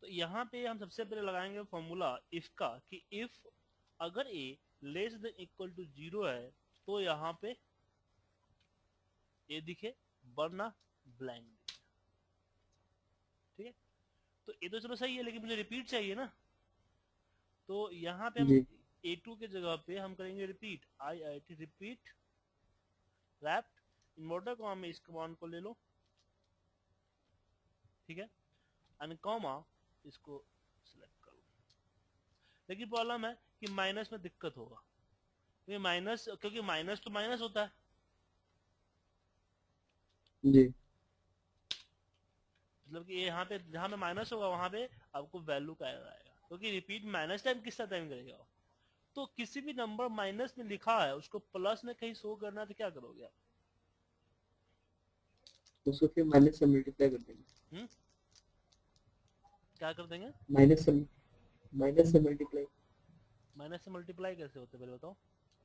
तो यहाँ पे हम सबसे पहले लगाएंगे फॉर्मूला इफ का, कि इफ अगर a less than equal to 0 है तो यहाँ पे a दिखे वरना ब्लैंक दिखे। ठीक है, तो ये तो चलो सही है, लेकिन मुझे रिपीट चाहिए ना। तो यहाँ पे हम जी a2 के जगह पे हम करेंगे repeat, IIT repeat wrapped inverter comma में इस कमांड को ले लो। ठीक है, एंड कॉमा इसको सिलेक्ट करो। लेकिन प्रॉब्लम है कि माइनस में दिक्कत होगा, क्योंकि माइनस तो माइनस होता है। जी मतलब कि यहाँ पे जहाँ पे माइनस होगा वहां पे आपको वैल्यू का एरर आएगा, क्योंकि रिपीट माइनस टाइम किस टाइम करेगा। तो किसी भी नंबर माइनस में लिखा है उसको प्लस में कहीं शो करना है तो क्या करोगे आप? तो उसको फिर माइनस से मल्टीप्लाई कर देंगे। हम्म, क्या कर देंगे? माइनस से माइनस से मल्टीप्लाई। माइनस से मल्टीप्लाई कैसे होते पहले बताओ।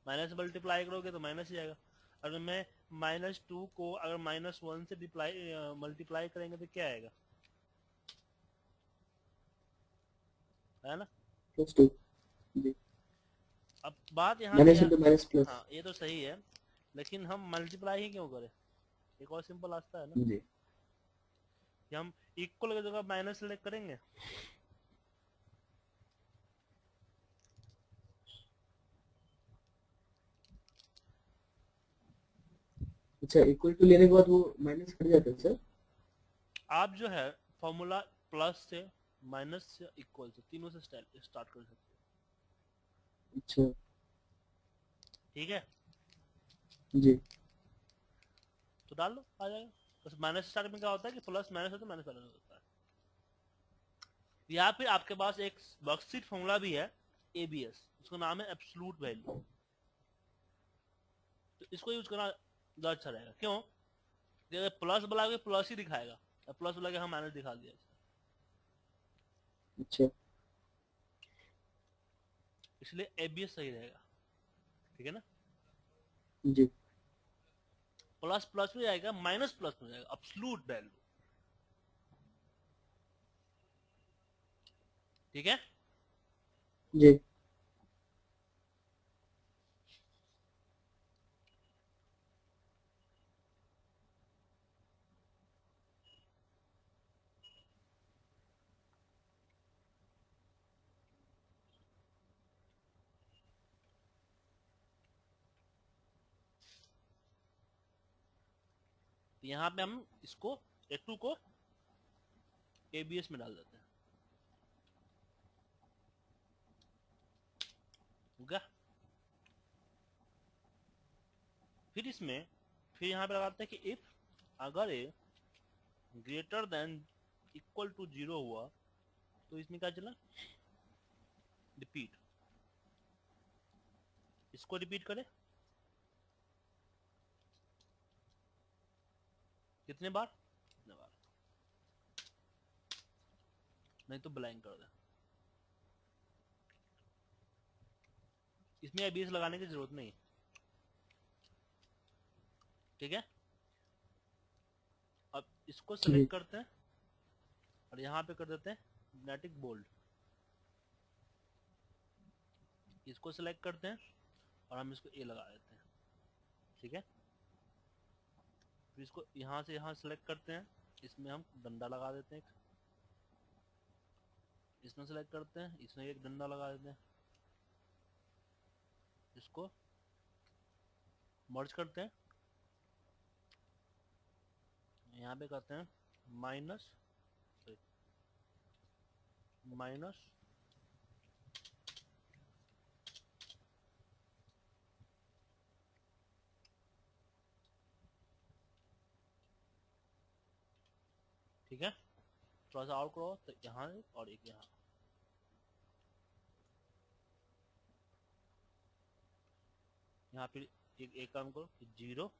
माइनस से मल्टीप्लाई करोगे तो माइनस ही आएगा। अगर मैं -2 को अगर -1 से मल्टीप्लाई करेंगे तो क्या आएगा, है ना। प्लस 2। जी अब बात यहाँ पे माइनस इंटू माइनस प्लस। हाँ ये तो सही है, लेकिन हम मल्टीप्लाई ही क्यों करें? एक और सिंपल रास्ता है ना, जी कि हम इक्वल की जगह माइनस सेलेक्ट करेंगे। अच्छा, इक्वल टू लेने के बाद वो माइनस कट जाता है सर? आप जो है फॉर्मूला प्लस से, माइनस से, इक्वल से, तीनों से स्टार्ट कर सकते अच्छा। हो। ठीक है, जी तो डाल लो, आ जाएगा। बस माइनस स्टार्ट में क्या होता है कि प्लस माइनस होता है, माइनस माइनस होता है। या फिर आपके पास एक वर्कशीट फॉर्मूला भी है ABS, उसका नाम है एब्सोल्यूट वैल्यू। तो इसको यूज करना ज्यादा अच्छा रहेगा। क्यों? अगर प्लस बोला प्लस ही दिखाएगा, प्लस बोला हम माइनस दिखा दिया, अच्छा। इसलिए ABS सही रहेगा। ठीक है ना, जी प्लस प्लस में जाएगा, माइनस प्लस में जाएगा, एब्सोल्यूट वैल्यू। ठीक है, जी तो यहाँ पे हम इसको A2 को ABS में डाल देते हैं। हो गया। फिर इसमें फिर यहाँ पे लगाते हैं कि इफ अगर ए ग्रेटर देन इक्वल टू 0 हुआ तो इसमें क्या चला, रिपीट। इसको रिपीट करें कितने बार, कितने बार, नहीं तो ब्लैंक कर दे। इसमें ABS लगाने की जरूरत नहीं। ठीक है, अब इसको जी सेलेक्ट करते हैं और यहाँ पे कर देते हैं मैग्नेटिक बोल्ड। इसको सेलेक्ट करते हैं और हम इसको A लगा देते हैं। ठीक है, फिर इसको यहाँ से यहाँ सेलेक्ट करते हैं, इसमें हम डंडा लगा देते हैं। इसमें सेलेक्ट करते हैं, इसमें एक डंडा लगा देते हैं। इसको मर्ज करते हैं, यहाँ पे करते हैं माइनस माइनस ठीक है, थोड़ा सा और करो तो यहाँ एक और एक यहाँ। यहाँ फिर एक काम करो कि 0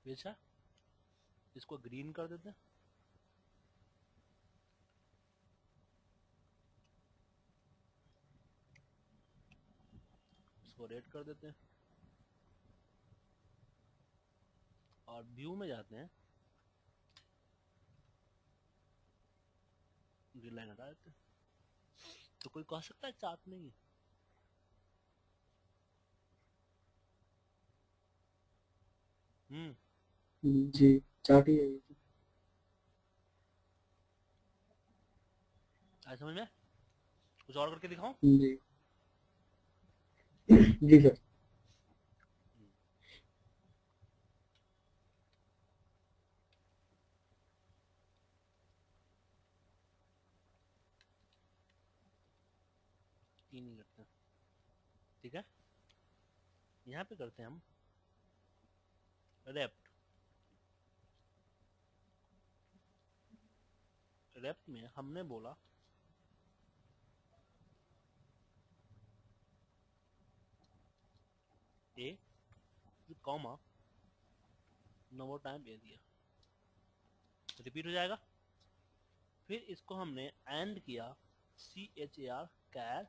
अच्छा, इसको ग्रीन कर देते हैं, इसको रेड कर देते हैं। और व्यू में जाते हैं, ग्रिड लाइन हटा देते हैं। तो कोई कह सकता है चार्ट नहीं है? जी चार्ट ही है ये तो। आज समझ में? कुछ और करके दिखाऊं? जी जी सर। ये नहीं करते, ठीक है। यहाँ पे करते हैं हम रेप्ट। रेप्ट में हमने बोला ए कॉमा नंबर टाइम ए दिया, रिपीट हो जाएगा। फिर इसको हमने एंड किया CHAR कैर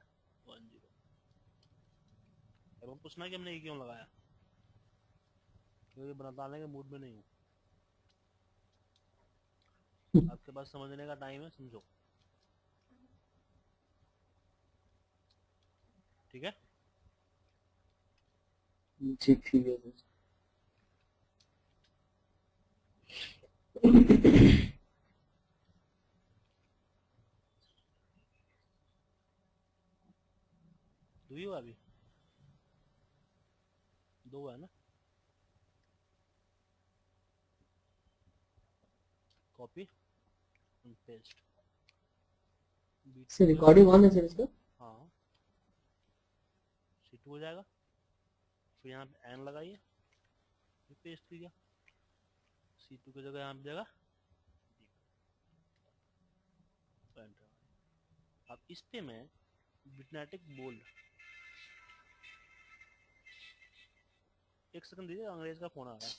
10। अब पूछना कि हमने ये क्यों लगाया, क्योंकि बताने के मूड में नहीं हूँ। आपके पास समझने का टाइम है, समझो, ठीक है। जी ठीक है सर। दो ही हुआ अभी, दो हुआ है ना। Copy and paste, sir recording on है सर इसका? हाँ C2 हो जाएगा। फिर यहाँ पे एन लगाइए, फिर पेस्ट कीजिए, C2 की जगह यहाँ पे जगह। अब इस पे मैं बिटनेटिक बोल्ड, एक सेकंड दीजिए, अंग्रेज का फोन आ रहा है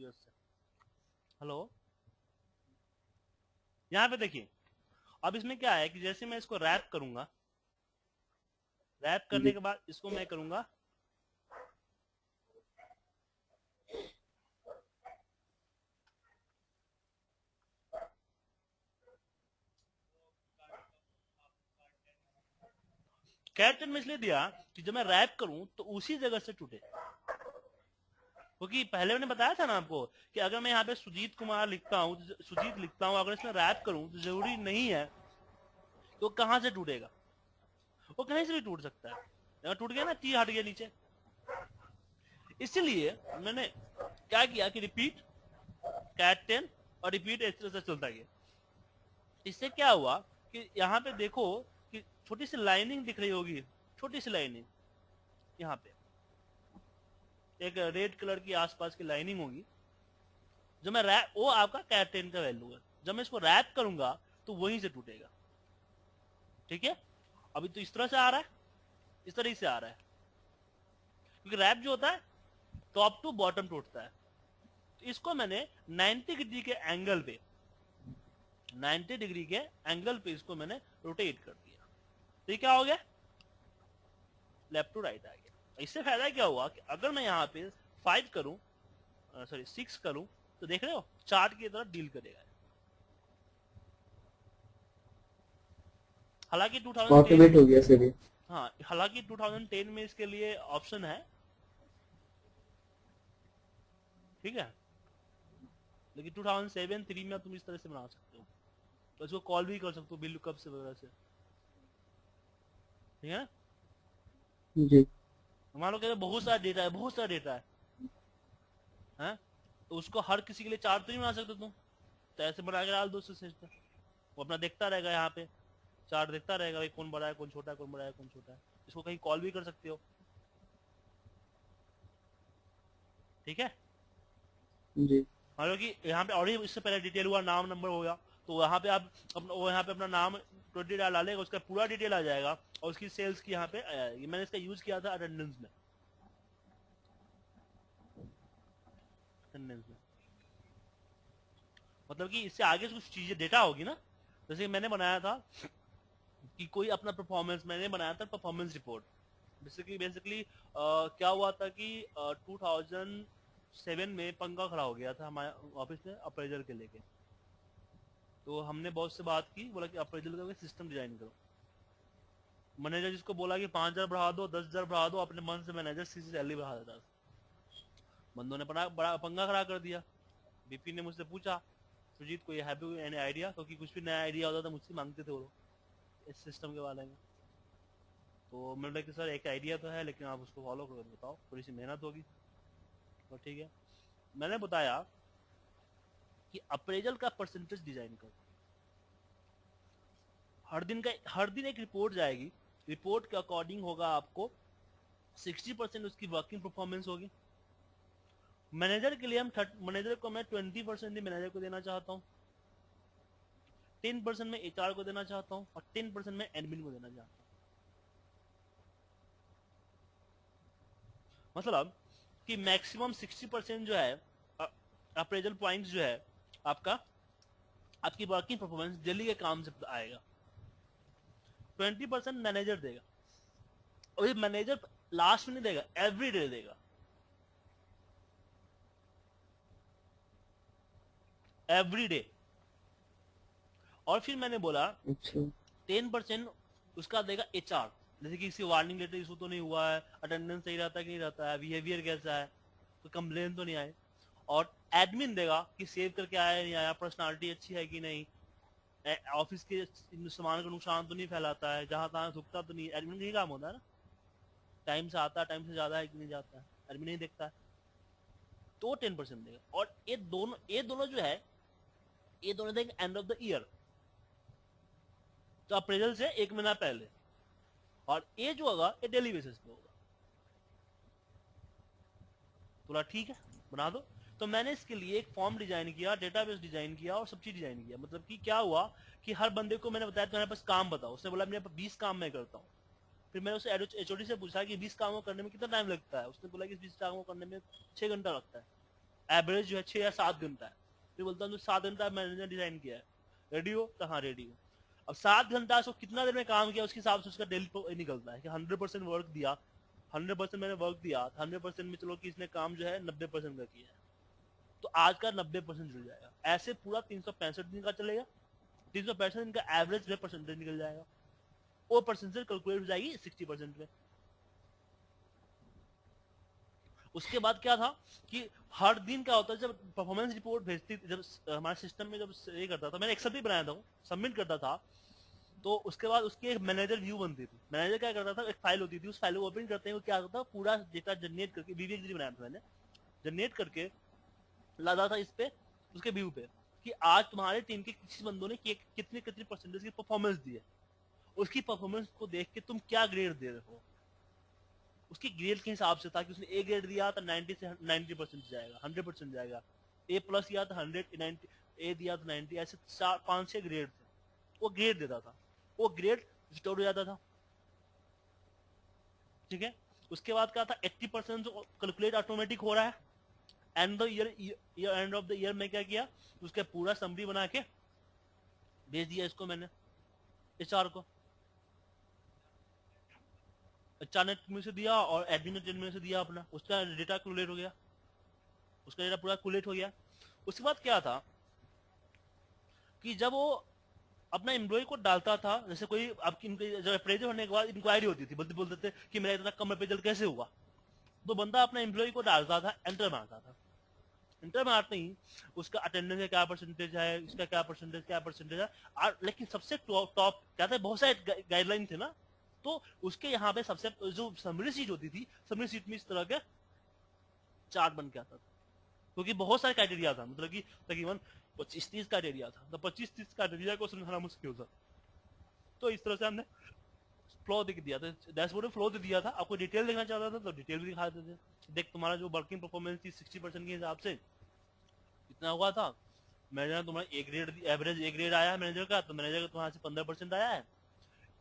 US से। हेलो, यहाँ पे देखिए। अब इसमें क्या है कि जैसे मैं इसको रैप करूंगा, रैप करने जी के बाद इसको मैं करूंगा कैरेक्टर में इसलिए दिया कि जब मैं रैप करूं तो उसी जगह से टूटे, क्योंकि पहले मैंने बताया था ना आपको कि अगर मैं यहाँ पे सुजीत कुमार लिखता हूँ, सुजीत लिखता हूँ, अगर इसमें रैप करूं तो जरूरी नहीं है कि वो कहां से टूटेगा, वो कहीं से भी टूट सकता है। टूट गया ना, टी हट गया नीचे। इसलिए मैंने क्या किया कि रिपीट कैट 10 और रिपीट इस तरह से चलता गया। इससे क्या हुआ कि यहाँ पे देखो कि छोटी सी लाइनिंग दिख रही होगी, छोटी सी लाइनिंग यहाँ पे एक रेड कलर की आसपास की लाइनिंग होगी। जो मैं रैप, वो आपका कैट 10 का वैल्यू है। जब मैं इसको रैप करूंगा तो वहीं से टूटेगा, ठीक है। अभी तो इस तरह से आ रहा है, इस तरह से आ रहा है, क्योंकि रैप जो होता है टॉप टू बॉटम टूटता है। तो इसको मैंने 90 डिग्री के एंगल पे, 90 डिग्री के एंगल पे इसको मैंने रोटेट कर दिया। तो ये क्या हो गया, लेफ्ट टू राइट आ गया। इससे फायदा क्या हुआ कि अगर मैं यहाँ पे 5 करूं, सॉरी 6 करूं, तो देख रहे हो चार्ट की तरफ डील करेगा। हालांकि 2010, ऑटोमेट हो गया सर ये। हाँ हालांकि 2010 में इसके लिए ऑप्शन है, ठीक है, लेकिन 2007 3 में तुम इस तरह से बना सकते हो, तो इसको कॉल भी कर सकते हो बिल लुकअप से वगैरह से, ठीक है। जी मान लो कहते बहुत सारा डेटा है, बहुत सारा डेटा है, तो उसको हर किसी के लिए चार्ट तो नहीं बना सकते तुम, तो ऐसे बना के डाल दो सिस्टम, वो अपना देखता रहेगा, यहाँ पे चार्ट देखता रहेगा भाई कौन बड़ा है कौन छोटा है, कौन बड़ा है कौन छोटा है। इसको कहीं कॉल भी कर सकते हो, ठीक है। जी मान लो कि यहाँ पे और इससे पहले डिटेल हुआ, नाम नंबर हो गया, तो यहाँ पे आप अपना, वो यहाँ पे अपना नाम 20 डालेगा, उसका पूरा डिटेल आ जाएगा और उसकी सेल्स की यहाँ पे आ जाएगी। मैंने इसका यूज किया था अटेंडेंस में, अटेंडेंस में मतलब कि इससे आगे कुछ चीजें डेटा होगी ना, जैसे मैंने बनाया था कि कोई अपना परफॉर्मेंस, मैंने बनाया था परफॉर्मेंस रिपोर्ट। बेसिकली क्या हुआ था कि 2000 7 में पंखा खड़ा हो गया था हमारे ऑफिस में अप्रेजल के लेके। तो हमने बॉस से बात की, बोला कि अप्रेजल का सिस्टम डिजाइन करो। मैनेजर जिसको बोला कि 5,000 बढ़ा दो, 10,000 बढ़ा दो, अपने मन से मैनेजर सीसी सैलरी बढ़ा देता था। बंदों ने बड़ा पंखा खड़ा कर दिया। बीपी ने मुझसे पूछा, सुजीत को ये है भी एनी आइडिया, क्योंकि कुछ भी नया आइडिया होता था मुझसे मांगते थे वो लोग इस सिस्टम के बारे में। तो मैंने बोला कि सर एक आइडिया तो है, लेकिन आप उसको फॉलो करो, बताओ, थोड़ी सी मेहनत होगी। तो ठीक है, मैंने बताया कि अप्रेजल का परसेंटेज डिजाइन करो। हर दिन एक रिपोर्ट जाएगी, रिपोर्ट के अकॉर्डिंग होगा आपको 60% उसकी वर्किंग परफॉर्मेंस होगी। मैनेजर के लिए मैनेजर को मैं 20% ही मैनेजर को देना चाहता हूँ, 10% में एचआर को देना चाहता हूँ, और 10% में एडमिन को देना चाहता हूँ। मतलब कि मैक्सिमम 60% जो है अप्रेजल पॉइंट्स जो है आपका, आपकी वर्किंग परफॉर्मेंस डेली के काम से आएगा। 20% मैनेजर देगा, और ये मैनेजर लास्ट में नहीं देगा, एवरी डे देगा, एवरी डे। और फिर मैंने बोला 10% उसका देगा एचआर, जैसे कि किसी वार्निंग लेटर इशू तो नहीं हुआ है, अटेंडेंस सही रहता है कि नहीं रहता है, बिहेवियर कैसा है, कोई कंप्लेन तो नहीं आए। और एडमिन देगा कि सेव करके आया नहीं आया, पर्सनालिटी अच्छी है कि नहीं, ऑफिस के सामान का नुकसान तो नहीं फैलाता है, जहां तहां थुकता तो नहीं। एडमिन का ही काम होता है ना, टाइम से आता है, टाइम से ज्यादा है कि नहीं जाता है, एडमिन नहीं देखता है। तो 10% देगा। और ये दोनों जो है, ये दोनों देंगे एंड ऑफ द ईयर, तो अप्रेजल से 1 महीना पहले। और ये जो होगा ये डेली बेसिस पे होगा। बोला ठीक है, बना दो। तो मैंने इसके लिए एक फॉर्म डिजाइन किया, डेटाबेस डिजाइन किया, और सब चीज डिजाइन किया। मतलब कि क्या हुआ कि हर बंदे को मैंने बताया तुम्हारे पास काम बताओ, उसने बोला मेरे पास 20 काम मैं करता हूँ। फिर मैंने उसे एचओडी से पूछा कि 20 कामों करने में कितना टाइम लगता है, उसने बोला कि 20 कामों करने में 6 घंटा लगता है, एवरेज जो है 6 या 7 घंटा है। फिर बोलता हूँ 7 घंटा मैंने डिजाइन किया है, रेडी हो? तो हाँ रेडी हो। अब 7 घंटा उसको कितना देर में काम किया, उसके हिसाब से उसका डेली निकलता है कि 100% वर्क दिया, 100% मैंने वर्क दिया, 100% में चलो कि इसने काम जो है 90% का किया है, तो आज का 90% जुड़ जाएगा। ऐसे पूरा 365 दिन का चलेगा, 365 दिन का एवरेज परसेंटेज निकल जाएगा, वो परसेंटेज कैलकुलेट हो जाएगी 60% में। उसके बाद क्या था कि हर दिन क्या होता है, जब परफॉर्मेंस रिपोर्ट भेजती, जब हमारे सिस्टम में जब ये करता था, मैंने एक्सेल भी बनाया था, सबमिट करता था, तो उसके बाद उसकी एक मैनेजर व्यू बनती थी। मैनेजर क्या करता था, एक फाइल होती थी, उस फाइल को ओपन करते हैं, क्या होता था, पूरा डेटा जनरेट करके, वीवीएक्स बनाया था मैंने, जनरेट करके लादा था इस पे, उसके व्यू पे, कि आज तुम्हारे टीम के किसी बंदों ने कितनी कितनी परसेंटेज की परफॉर्मेंस दी है, उसकी परफॉर्मेंस को देख के तुम क्या ग्रेड दे रहे हो, उसकी ग्रेड के हिसाब से था कि उसने ए ग्रेड दिया तो 90 से 90% जाएगा, 100% जाएगा, ए प्लस दिया तो 100, 90, ए दिया तो 90, ऐसे 5-6 ग्रेड थे, वो ग्रेड देता था, वो ग्रेड स्टोर हो जाता था। ठीक है, उसके बाद क्या था, 80% कैलकुलेट ऑटोमेटिक हो रहा है। And the year end of the year में क्या किया, उसका पूरा समरी बना के भेज दिया इसको मैंने, एचआर को। एचआर ने में से दिया और एडमिन ने में से दिया अपना, उसका डेटा कैलकुलेट हो गया, उसका डेटा पूरा कैलकुलेट हो गया। उसके बाद क्या था कि जब वो अपना एम्प्लॉय को डालता था, जैसे कोई आपकी जब अप्रेजल होने के बाद इंक्वायरी होती थी, बोलते थे कि मेरा इतना कम अप्रेजल कैसे हुआ, तो बंदा अपना एम्प्लॉय को डालता था, एंटर मारता था। इंटर मारते ही उसका अटेंडेंस का क्या परसेंटेज है, इसका क्या परसेंटेज है, और लेकिन सबसे टॉप क्या था, बहुत सारे गाइडलाइन थे ना, तो उसके यहाँ पे सबसे जो समरी सीट होती थी, समरी सीट में इस तरह के चार्ट बन के आता था, क्योंकि बहुत सारे क्राइटेरिया था, मतलब कि तकरीबन 25-30 क्राइटेरिया था, तो 25-30 क्राइटेरिया को समझाना मुश्किल था। तो इस तरह से हमने फ्लो दिख दिया था, डैशबोर्ड में फ्लो दे दिया था। आपको डिटेल देखना चाहता था तो डिटेल भी दिखा देते थे, देख तुम्हारा जो वर्किंग परफॉर्मेंस थी 60% के हिसाब से इतना हुआ था, मैनेजर तुम्हारा A grade, average A grade आया है मैनेजर का, तो मैनेजर का तुम्हारा से 15% आया है।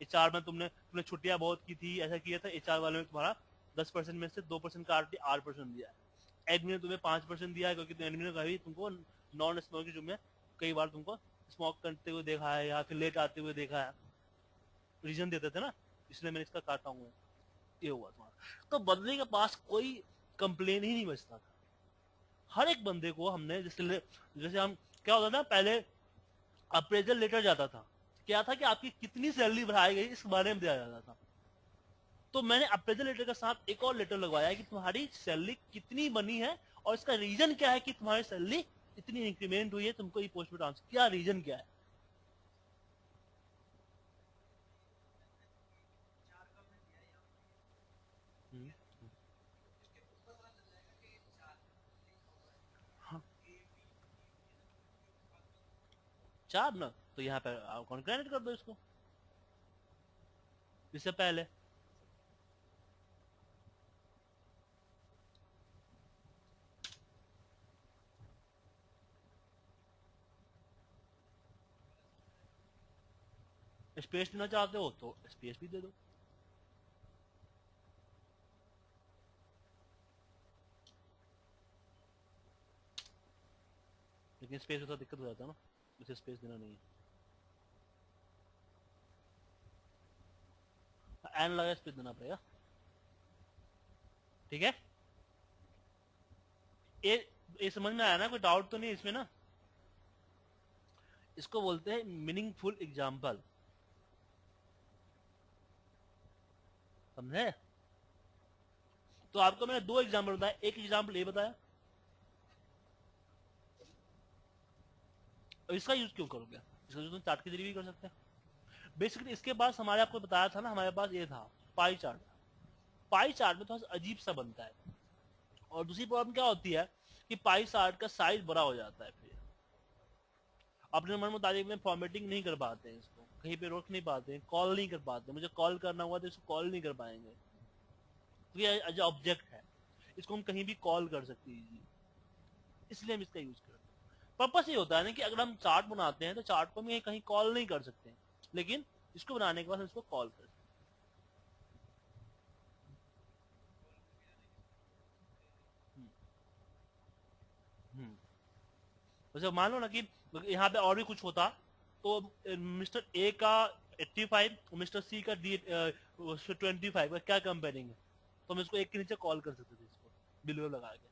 एचआर में तुमने छुट्टियां बहुत की थी, ऐसा किया था, एचआर वाले में तुम्हारा 10% में से 2% का 8% दिया है। एडमिन ने तुम्हें 5% दिया है, क्योंकि एडमिन ने कभी तुमको नॉन स्मोकिंग में कई बार तुमको स्मोक करते हुए देखा है, या फिर लेट आते हुए देखा है, रीजन देते थे ना, इसलिए मैंने इसका काटा हूँ। ये हुआ तुम्हारा, तो बंदे के पास कोई कंप्लेन ही नहीं बचता था। हर एक बंदे को हमने जैसे हम क्या होता था पहले अप्रेजल लेटर जाता था, क्या था कि आपकी कितनी सैलरी बढ़ाई गई इस बारे में दिया जाता था। तो मैंने अप्रेजल लेटर के साथ एक और लेटर लगवाया कि तुम्हारी सैलरी कितनी बनी है और इसका रीजन क्या है कि तुम्हारी सैलरी इतनी इंक्रीमेंट हुई है, तुमको ये पोस्ट पे ट्रांसफर, क्या रीजन क्या है। हम्म, हाँ, 4 ना, तो यहाँ पे कॉन्क्रेट कर दो इसको इससे पहले। स्पेस देना चाहते हो तो स्पेस भी दे दो। लेकिन स्पेस में तो दिक्कत हो जाता है ना, इसे स्पेस देना नहीं है, एन लगा स्पेस देना पड़ेगा। ठीक है, ये समझ में आया ना, कोई डाउट तो नहीं इसमें ना। इसको बोलते हैं मीनिंगफुल एग्जाम्पल, समझे। तो आपको मैंने 2 एग्जाम्पल बताया, एक एग्जाम्पल ये बताया, और इसका यूज क्यों करोगे, इसका यूज तुम चार्ट के जरिए भी कर सकते हैं। बेसिकली इसके बाद हमारे आपको बताया था ना, हमारे पास ये था पाई चार्ट। पाई चार्ट में थोड़ा सा अजीब सा बनता है, और दूसरी प्रॉब्लम क्या होती है कि पाई चार्ट का साइज बड़ा हो जाता है, फिर अपने मन मुताबिक में फॉर्मेटिंग नहीं कर पाते हैं, इसको कहीं पे रोक नहीं पाते हैं, कॉल नहीं कर पाते, मुझे कॉल करना हुआ तो इसको कॉल नहीं कर पाएंगे, तो ये एज ऑब्जेक्ट है, इसको हम कहीं भी कॉल कर सकते हैं, इसलिए हम इसका यूज करते हैं। पर्पस ये होता है ना कि अगर हम चार्ट बनाते हैं तो चार्ट को हम कहीं कॉल नहीं कर सकते, लेकिन इसको बनाने के बाद हम इसको कॉल कर सकते हैं। वैसे मान लो ना कि यहाँ पे और भी कुछ होता, तो मिस्टर ए का 85, मिस्टर सी का 25 का क्या कंपेयरिंग है, तो हम इसको एक के नीचे कॉल कर सकते थे, इसको बिलो लगा के।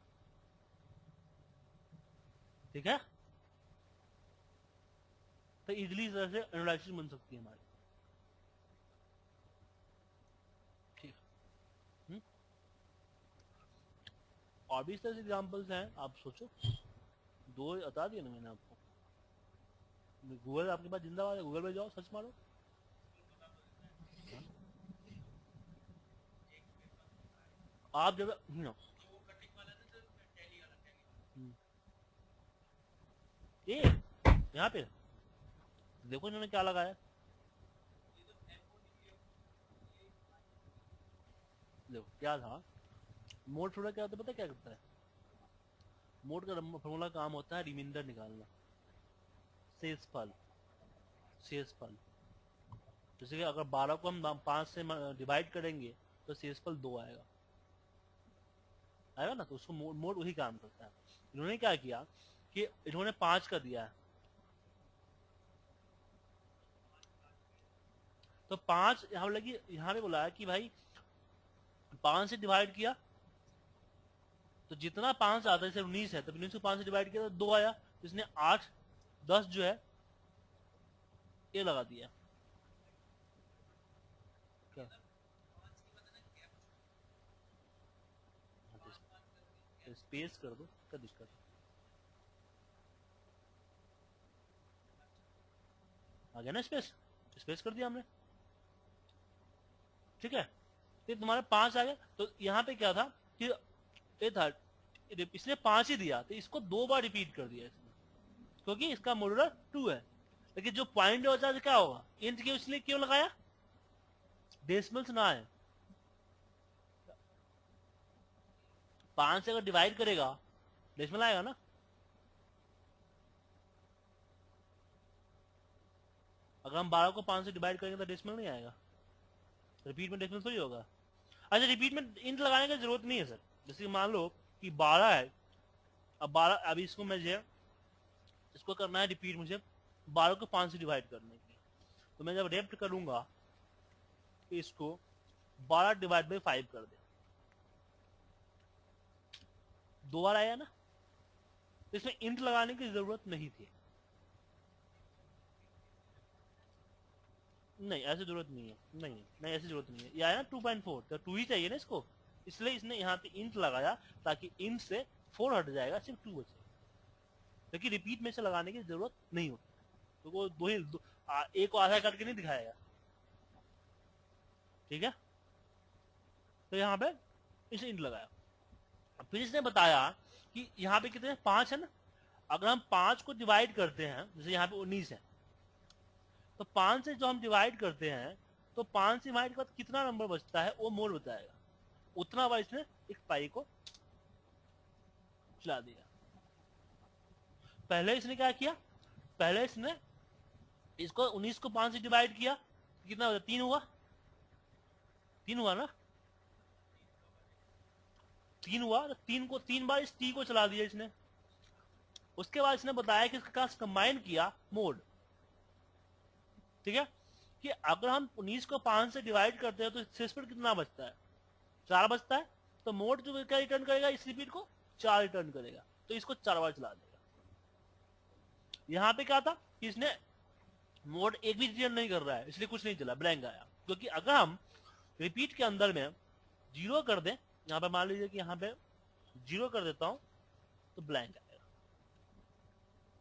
ठीक है, तो इजिली इस तरह से एनालिसिस बन सकती है हमारी। ठीक। हम्म? और भी इस तरह से एग्जाम्पल्स हैं, आप सोचो, 2 बता दिए ना मैंने आपको। गूगल आपके पास जिंदाबाद है, गूगल पे जाओ, सर्च मारो। आप जब ये यहाँ पे देखो इन्होंने क्या लगाया, देखो क्या था। मोड थोड़ा क्या होता है पता क्या करता है, मोड का फॉर्मूला काम होता है रिमाइंडर निकालना, शेषफल, शेषफल। जैसे कि अगर 12 को हम 5 से डिवाइड करेंगे तो शेषफल 2 आएगा, आएगा ना, तो उसको मोड वही काम करता है। इन्होंने क्या किया कि इन्होंने 5 का दिया है, तो 5 यहाँ लगी, यहाँ पे बोला है कि भाई 5 से डिवाइड किया तो जितना 5 आता है, जैसे 19 है तो 19 को 5 से डिवाइड किया तो 2 आया, तो इसने 8 10 जो है ये लगा दिया। क्या स्पेस कर दो, क्या दिक्कत है, आ गया ना स्पेस, स्पेस कर दिया हमने। ठीक है, तो तुम्हारा 5 आ गया, तो यहाँ पे क्या था कि ये था, इसने 5 ही दिया तो इसको 2 बार रिपीट कर दिया इसने, क्योंकि इसका मॉड्यूलर 2 है। लेकिन जो पॉइंट होता है क्या होगा, इंट के इसलिए क्यों लगाया, डेसिमल्स ना है, 5 से अगर डिवाइड करेगा डेसिमल आएगा ना, अगर हम 12 को 5 से डिवाइड करेंगे तो डेसिमल नहीं आएगा, रिपीट में डेसिमल थोड़ी होगा। अच्छा, रिपीट में इंट लगाने की जरूरत नहीं है सर, जैसे मान लो कि 12 है, अब 12, अभी इसको मुझे इसको करना है रिपीट, मुझे 12 को 5 से डिवाइड करने के लिए, तो मैं जब रेप्ट करूंगा तो इसको 12 डिवाइड बाई 5 कर दे, 2 बार आया ना, तो इसमें इंट लगाने की जरूरत नहीं थी। नहीं ऐसी जरूरत नहीं है, नहीं ऐसी जरूरत नहीं है। ये आया ना 2.4, तो 2 ही चाहिए ना इसको, इसलिए इसने यहाँ पे इंट लगाया ताकि इंट से 4 हट जाएगा, सिर्फ 2 बचे, क्योंकि रिपीट में से लगाने की जरूरत नहीं होती। तो वो एक को आधा करके नहीं दिखाएगा, ठीक है। तो यहाँ पे इसे इंट लगाया। फिर इसने बताया कि यहाँ पे कितने 5 है ना, अगर हम 5 को डिवाइड करते हैं, जैसे यहाँ पे 19 है, तो 5 से जो हम डिवाइड करते हैं, तो 5 से डिवाइड के बाद कितना नंबर बचता है वो मोड बताएगा। उतना बार इसने एक पाई को चला दिया। पहले इसने क्या किया, पहले इसने इसको 19 को 5 से डिवाइड किया, कितना होता, 3 हुआ, 3 हुआ ना, 3 हुआ, तो 3 को 3 बार इस टी को चला दिया इसने। उसके बाद इसने बताया कि इसका कंबाइन किया मोड, ठीक है, कि अगर हम 19 को 5 से डिवाइड करते हैं तो इससे पर कितना बचता है, 4 बचता है। तो मोड जो क्या रिटर्न करेगा, इस रिपीट को 4 रिटर्न करेगा, तो इसको 4 बार चला देगा। यहाँ पे क्या था कि इसने मोड एक भी रिटर्न नहीं कर रहा है, इसलिए कुछ नहीं चला, ब्लैंक आया। क्योंकि अगर हम रिपीट के अंदर में 0 कर दें, यहाँ पे मान लीजिए कि यहाँ पे 0 कर देता हूं, तो ब्लैंक आएगा,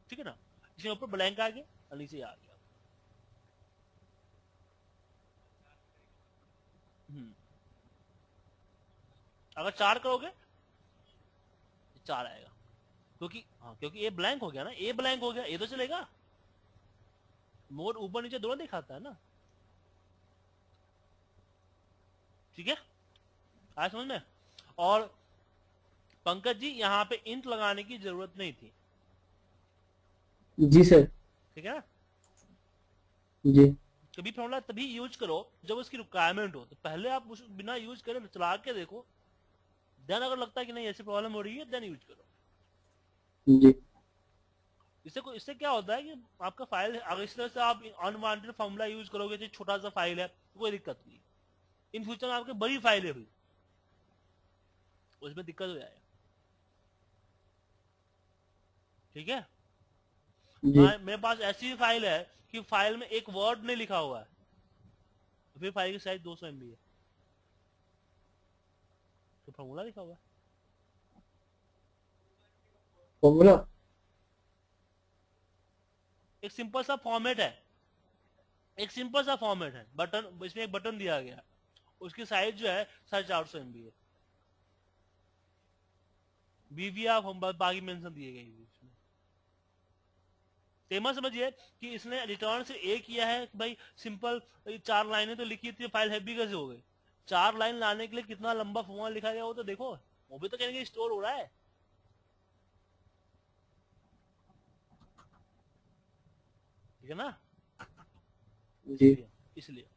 ठीक है ना। इसके ऊपर ब्लैंक आ गया और नीचे आ गया। अगर 4 करोगे 4 आएगा, क्योंकि हाँ, क्योंकि ये ब्लैंक हो गया ना, ये ब्लैंक हो गया, ये तो चलेगा। मोड ऊपर नीचे दोनों दिखाता है ना, ठीक है, आया समझ में। और पंकज जी यहाँ पे इंट लगाने की जरूरत नहीं थी, जी सर। ठीक है ना। जी कभी फॉर्मूला तभी यूज करो जब उसकी रिक्वायरमेंट हो, तो पहले आप उस बिना यूज करे चला के देखो, देन अगर लगता है कि नहीं ऐसी प्रॉब्लम हो रही है, देन यूज करो। जी इससे क्या होता है कि आपका फाइल, अगर इस तरह से आप अनवांटेड फॉर्मूला यूज करोगे, तो छोटा सा फाइल है, तो कोई दिक्कत नहीं। इन फ्यूचर में आपकी बड़ी फाइल है भी, उसमें दिक्कत हो जाएगा, ठीक है। जी मेरे पास ऐसी फाइल है कि फाइल में एक वर्ड नहीं लिखा हुआ है, फिर फाइल की साइज 200 MB है, तो फॉर्मूला लिखा हुआ है। फॉर्मूला एक सिंपल सा फॉर्मेट है, एक सिंपल सा फॉर्मेट है, बटन, इसमें एक बटन दिया गया, उसकी साइज जो है 450 MB है, बीवीआर बाकी मेंशन दिए गए इसमें। तेमा समझिए कि इसने रिटर्न से ए किया है कि भाई सिंपल 4 लाइनें तो लिखी थी, फाइल हैवी कैसे हो गई। 4 लाइन लाने के लिए कितना लंबा फॉर्मूला लिखा गया वो तो देखो, वो भी तो कहीं स्टोर हो रहा है, ठीक है ना। जी इसलिए